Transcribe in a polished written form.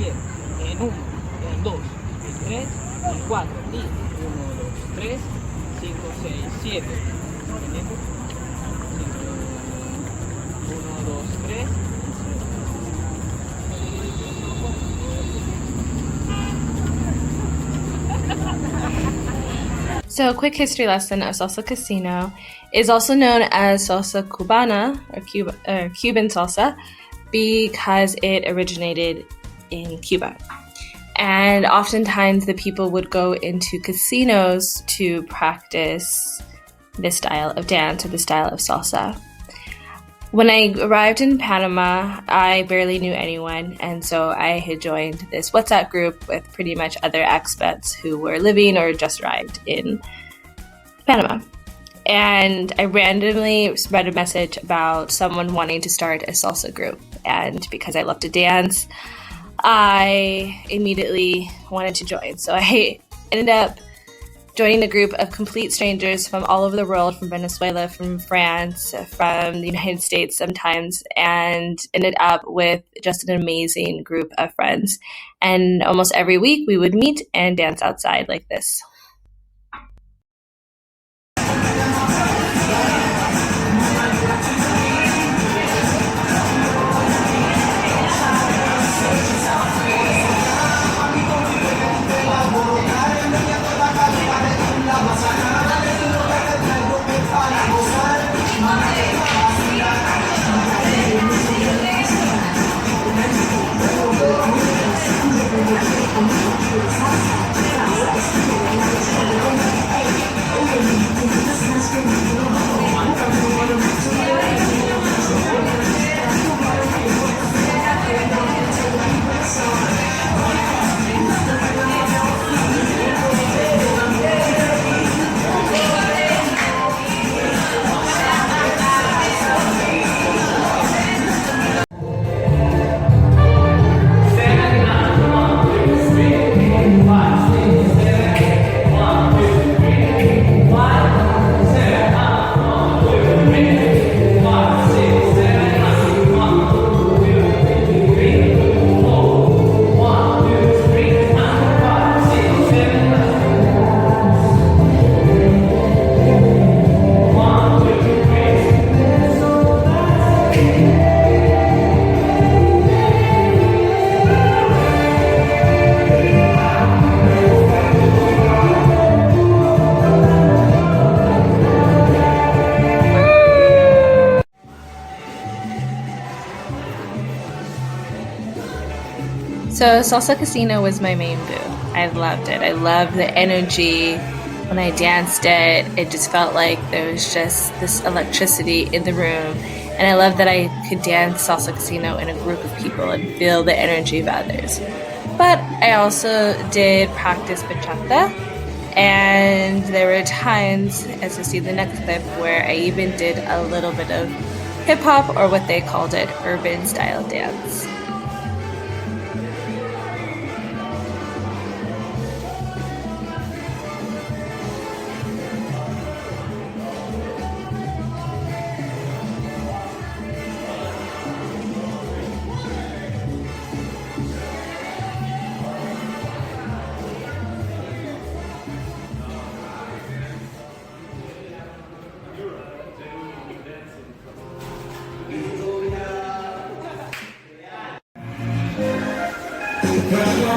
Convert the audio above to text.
7. En 1, en 2, en 3, en 4. Y 1, 2, 3, 5, 6, 7. ¿Entendiendo? 1, 2, 3. So, a quick history lesson of salsa casino is also known as salsa cubana or Cuban salsa because it originated in Cuba. And oftentimes the people would go into casinos to practice this style of dance or the style of salsa. When I arrived in Panama, I barely knew anyone, and so I had joined this WhatsApp group with pretty much other expats who were living or just arrived in Panama. And I randomly read a message about someone wanting to start a salsa group, and because I love to dance, I immediately wanted to join. So I ended up joining a group of complete strangers from all over the world, from Venezuela, from France, from the United States sometimes, and ended up with just an amazing group of friends. And almost every week we would meet and dance outside like this. So Salsa Casino was my main boo. I loved it. I loved the energy. When I danced it, it just felt like there was just this electricity in the room. And I loved that I could dance Salsa Casino in a group of people and feel the energy of others. But I also did practice bachata. And there were times, as you'll see in the next clip, where I even did a little bit of hip hop, or what they called it, urban style dance. Well,